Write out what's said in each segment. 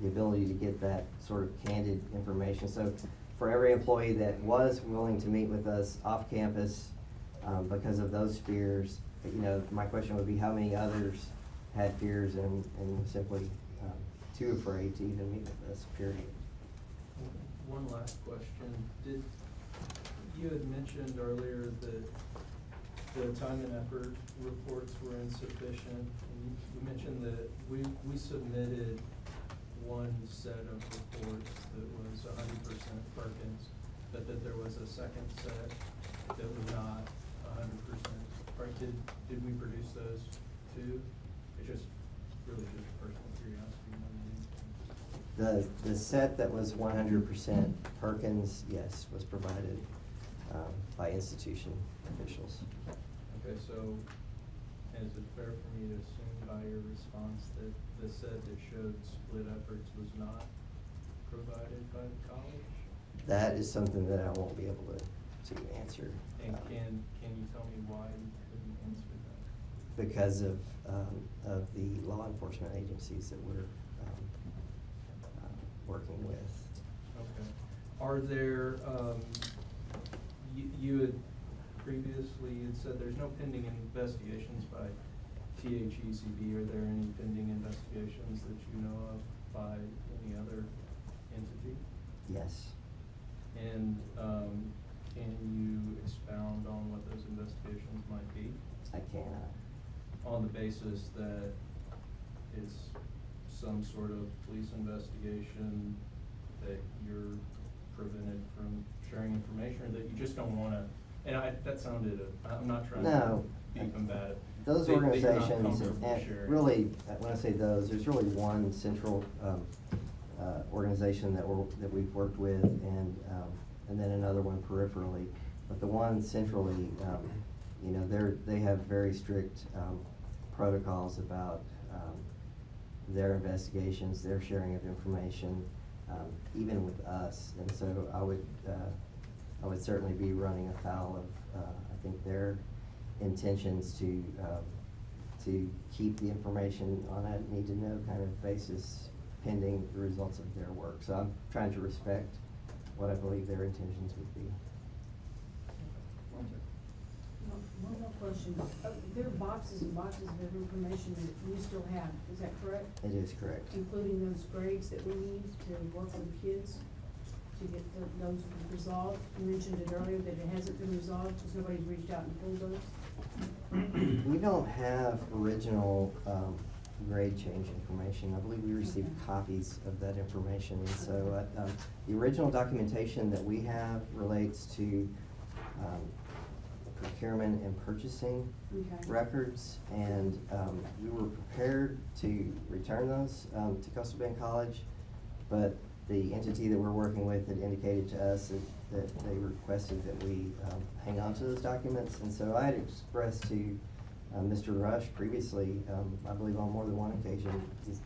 the ability to get that sort of candid information. So for every employee that was willing to meet with us off campus, because of those fears, you know, my question would be how many others had fears and were simply too afraid to even meet with us, period. One last question. You had mentioned earlier that the time and effort reports were insufficient. And you mentioned that we submitted one set of reports that was 100% Perkins, but that there was a second set that was not 100%. Right? Did we produce those too? It's just really just personal curiosity. The set that was 100% Perkins, yes, was provided by institution officials. Okay, so is it fair for me to assume by your response that the set that showed split efforts was not provided by the college? That is something that I won't be able to answer. And can you tell me why you couldn't answer that? Because of the law enforcement agencies that we're working with. Okay. Are there, you had previously said there's no pending investigations by THECB. Are there any pending investigations that you know of by any other entity? Yes. And can you expound on what those investigations might be? I cannot. On the basis that it's some sort of police investigation that you're prevented from sharing information, or that you just don't want to, and that sounded, I'm not trying to be combative. Those that you're not organizations, comfortable and sharing. really, when I say those, there's really one central organization that we've worked with, and then another one peripherally. But the one centrally, you know, they have very strict protocols about their investigations, their sharing of information, even with us. And so I would certainly be running afoul of I think their intentions to keep the information on a need-to-know kind of basis pending the results of their work. So I'm trying to respect what I believe their intentions would be. One more question. There are boxes and boxes of information that you still have, is that correct? It is correct. Including those grades that we need to work with the kids to get those resolved? You mentioned it earlier that it hasn't been resolved because nobody's reached out and pulled those? We don't have original grade change information. I believe we received copies of that information. And so the original documentation that we have relates to procurement and purchasing records, and we were prepared to return those to Coastal Bend College, but the entity that we're working with had indicated to us that they requested that we hang on to those documents. And so I had expressed to Mr. Rush previously, I believe on more than one occasion, this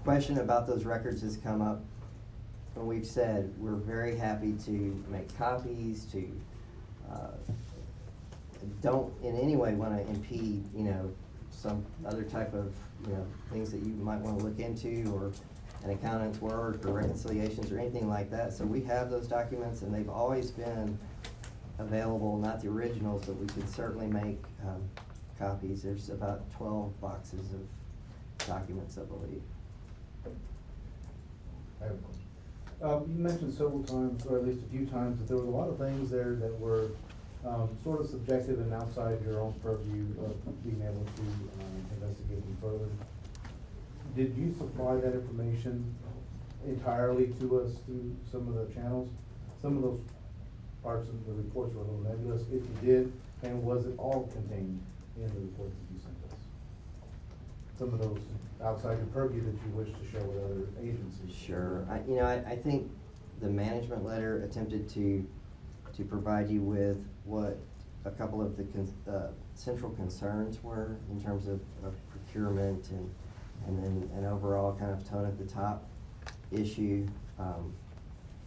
question about those records has come up, and we've said we're very happy to make copies, to don't in any way want to impede, you know, some other type of, you know, things that you might want to look into, or an accountant's work or reconciliations or anything like that. So we have those documents, and they've always been available, not the originals, but we could certainly make copies. There's about 12 boxes of documents, I believe. I have a question. You mentioned several times, or at least a few times, that there was a lot of things there that were sort of subjective and outside your own purview of being able to investigate them further. Did you supply that information entirely to us through some of the channels? Some of those parts of the reports were a little nebulous. If you did, and was it all contained in the reports that you sent us? Some of those outside your purview that you wish to share with other agencies? Sure. I think the management letter attempted to provide you with what a couple of the central concerns were in terms of procurement and then an overall kind of tone at the top issue.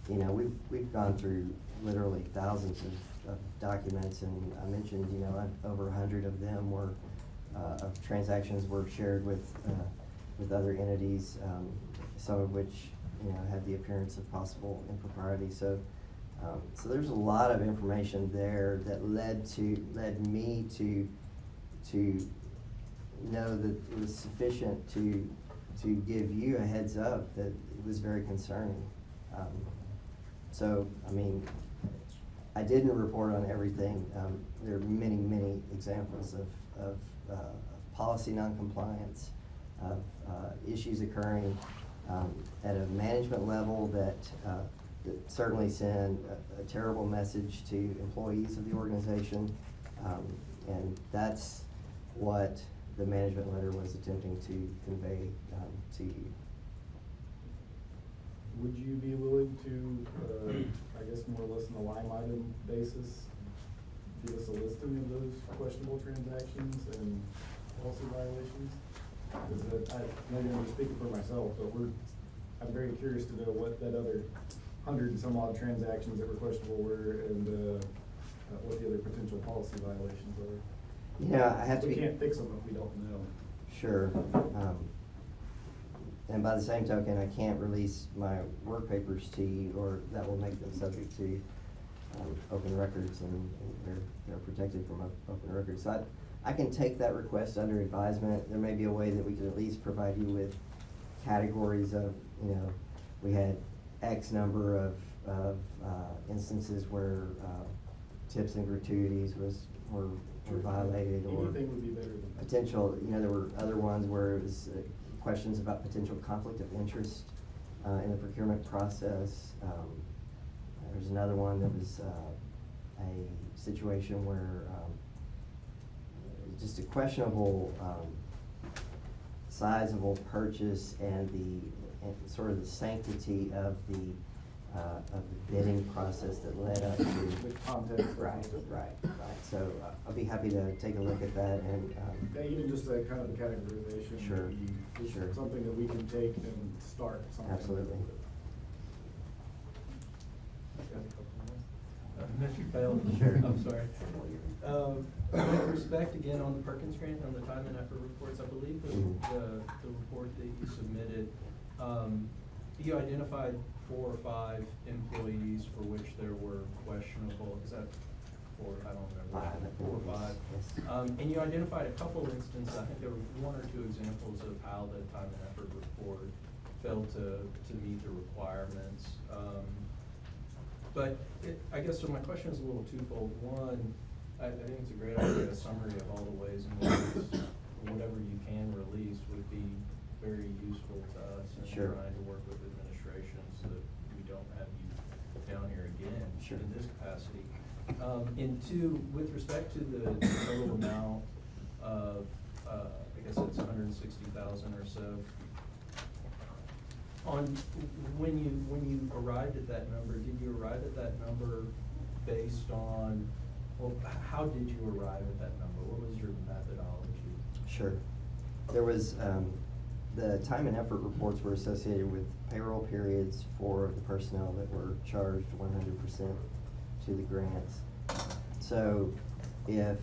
You know, we've gone through literally thousands of documents, and I mentioned, you know, over 100 of them were of transactions were shared with with other entities, some of which, you know, had the appearance of possible impropriety. So there's a lot of information there that led me to know that it was sufficient to give you a heads up that it was very concerning. So, I mean, I didn't report on everything. There are many, many examples of policy noncompliance, of issues occurring at a management level that certainly send a terrible message to employees of the organization. And that's what the management letter was attempting to convey to you. Would you be willing to, I guess more or less on a line item basis, give us a listing of those questionable transactions and policy violations? Because maybe I'm just speaking for myself, but I'm very curious to know what that other 100 and some odd transactions that were questionable were, and what the other potential policy violations are. Yeah, I have to We be. can't fix them if we don't know. Sure. And by the same token, I can't release my work papers to you, or that will make them subject to open records, and they're protected from open records. So I can take that request under advisement. There may be a way that we could at least provide you with categories of, you know, we had X number of instances where tips and gratuities were violated, or Anything would be better than that. potential, you know, there were other ones where it was questions about potential conflict of interest in the procurement process. There's another one that was a situation where just a questionable sizable purchase and sort of the sanctity of the bidding process that led up to. The context. Right. So I'll be happy to take a look at that, and Yeah, even just a kind of a categorization. Sure, would be just sure. something that we can take and start something. Absolutely. Mr. Bell? Sure. I'm sorry. With respect, again, on the Perkins grant, on the time and effort reports, I believe the report that you submitted, you identified 4 or 5 employees for which there were questionable, is that 4? I don't remember. 4 or 5. Yes. And you identified a couple instances, I think there were 1 or 2 examples of how the time and effort report failed to meet the requirements. But I guess, so my question is a little twofold. One, I think it's a great idea, a summary of all the ways in which whatever you can release would be very useful to us in Sure. trying to work with administration so that we don't have you down here again Sure. in this capacity. And 2, with respect to the total amount of, I guess it's 160,000 or so, when you arrived at that number, did you arrive at that number based on, well, how did you arrive at that number? What was your methodology? Sure. There was, the time and effort reports were associated with payroll periods for the personnel that were charged 100% to the grants. So if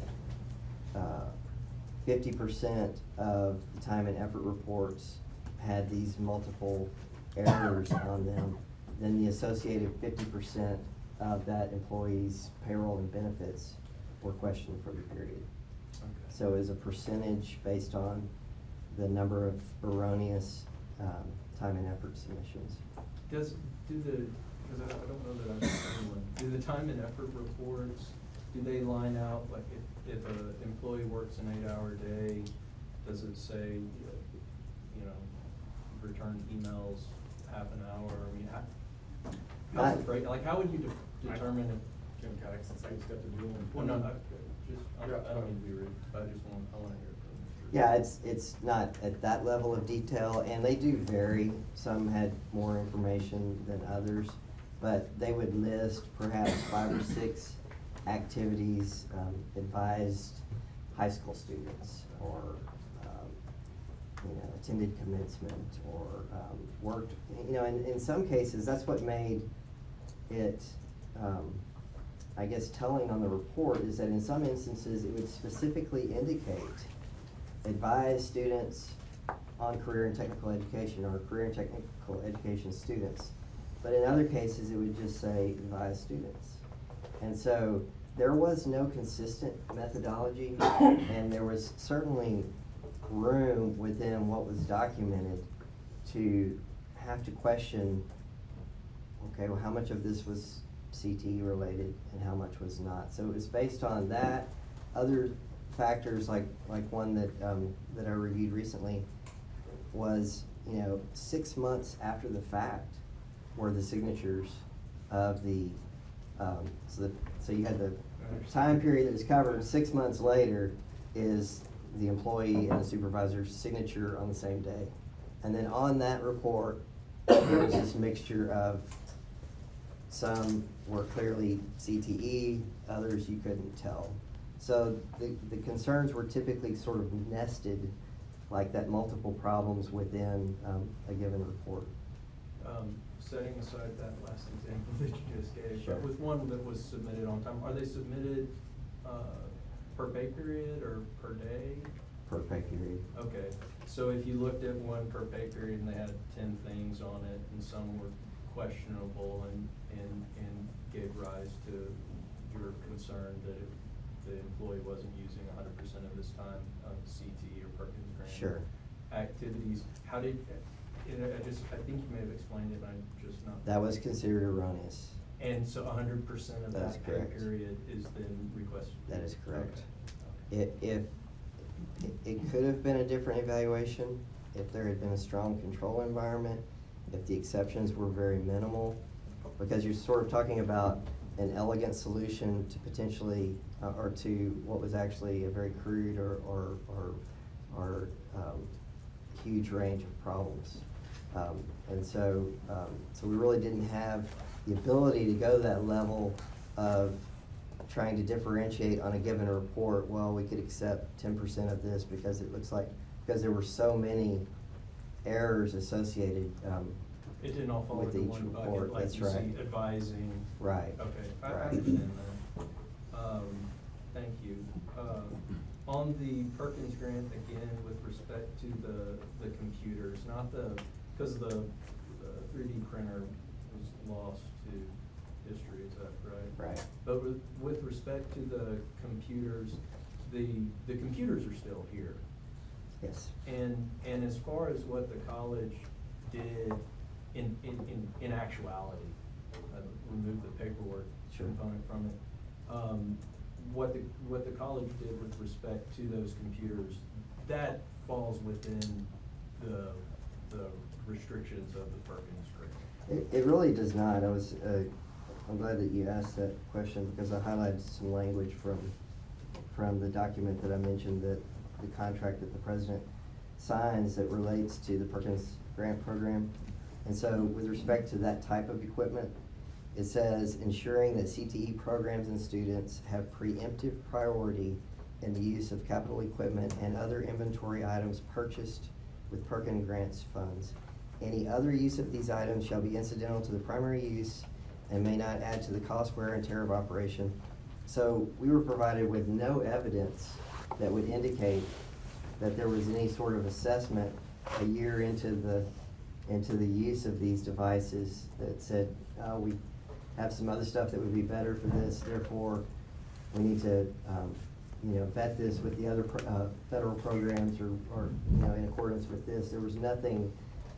50% of the time and effort reports had these multiple errors on them, then the associated 50% of that employee's payroll and benefits were questioned for the period. Okay. So as a percentage based on the number of erroneous time and effort submissions. Because I don't know that I've seen one, do the time and effort reports, do they line out, like if an employee works an 8-hour day, does it say, you know, return emails half an hour? I mean, how's it break, like how would you determine if? Jim Cox, since I just got to do one. Well, no, I don't mean to be rude, but I wanna hear from Mr. Yeah, it's not at that level of detail, and they do vary. Some had more information than others, but they would list perhaps 5 or 6 activities advised high school students, or attended commencement, or worked. In some cases, that's what made it, I guess, telling on the report, is that in some instances it would specifically indicate advise students on career and technical education or career and technical education students. But in other cases, it would just say advised students. And so there was no consistent methodology, and there was certainly room within what was documented to have to question, okay, well, how much of this was CTE related and how much was not? So it was based on that. Other factors like one that I reviewed recently was, 6 months after the fact were the signatures of the, so you had the time period that was covered. 6 months later is the employee and the supervisor's signature on the same day. And then on that report, there was this mixture of some were clearly CTE, others you couldn't tell. So the concerns were typically sort of nested like that, multiple problems within a given report. Setting aside that last example that you just gave, Sure. but with one that was submitted on time, are they submitted per pay period or per day? Per pay period. Okay, so if you looked at one per pay period and they had 10 things on it and some were questionable and gave rise to your concern that the employee wasn't using 100% of his time of CT or Perkins Grant Sure. activities, how did, I think you may have explained it, I'm just not. That was considered erroneous. And so 100% of That is that pay correct. period is then requested? That is correct. Okay. It could have been a different evaluation if there had been a strong control environment, if the exceptions were very minimal, because you're sort of talking about an elegant solution to potentially, or to what was actually a very crude or huge range of problems. And so we really didn't have the ability to go to that level of trying to differentiate on a given report. Well, we could accept 10% of this because it looks like, because there were so many errors associated. It didn't all fall with into each one bucket, report, like that's you right. see advising. Right. Okay, I Right. understand that. Thank you. On the Perkins Grant, again, with respect to the computers, not because the 3D printer was lost to history, is that right? Right. But with respect to the computers, the computers are still here. Yes. And as far as what the college did in actuality, remove the paperwork Sure. component from it, what the college did with respect to those computers, that falls within the restrictions of the Perkins Grant. It really does not. I'm glad that you asked that question because I highlighted some language from the document that I mentioned, that the contract that the president signs that relates to the Perkins Grant program. And so with respect to that type of equipment, it says ensuring that CTE programs and students have preemptive priority in the use of capital equipment and other inventory items purchased with Perkins Grants funds. Any other use of these items shall be incidental to the primary use and may not add to the cost, wear, and tear of operation. So we were provided with no evidence that would indicate that there was any sort of assessment a year into the use of these devices that said, we have some other stuff that would be better for this, therefore we need to vet this with the other federal programs or in accordance with this. There was nothing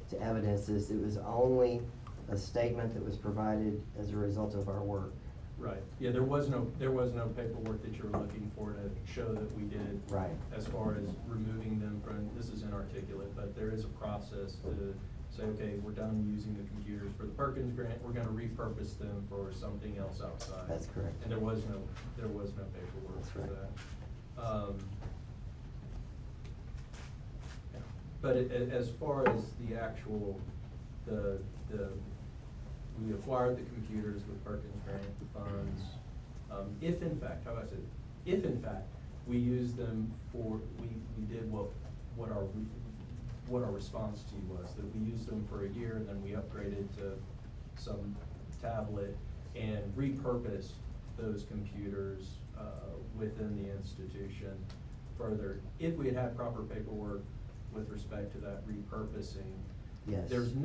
to evidence this. It was only a statement that was provided as a result of our work. Right, yeah, there was no paperwork that you were looking for to show that we did. Right. As far as removing them from, this is inarticulate, but there is a process to say, okay, we're done using the computers for the Perkins Grant, we're gonna repurpose them for something else outside. That's correct. And there was no paperwork That's for right. that. Yeah. But as far as the actual, we acquired the computers with Perkins Grant funds. If in fact, how about I said, if in fact we used them for, we did what our response to you was, that we used them for a year and then we upgraded to some tablet and repurposed those computers within the institution further. If we had had proper paperwork with respect to that repurposing. Yes. There's nothing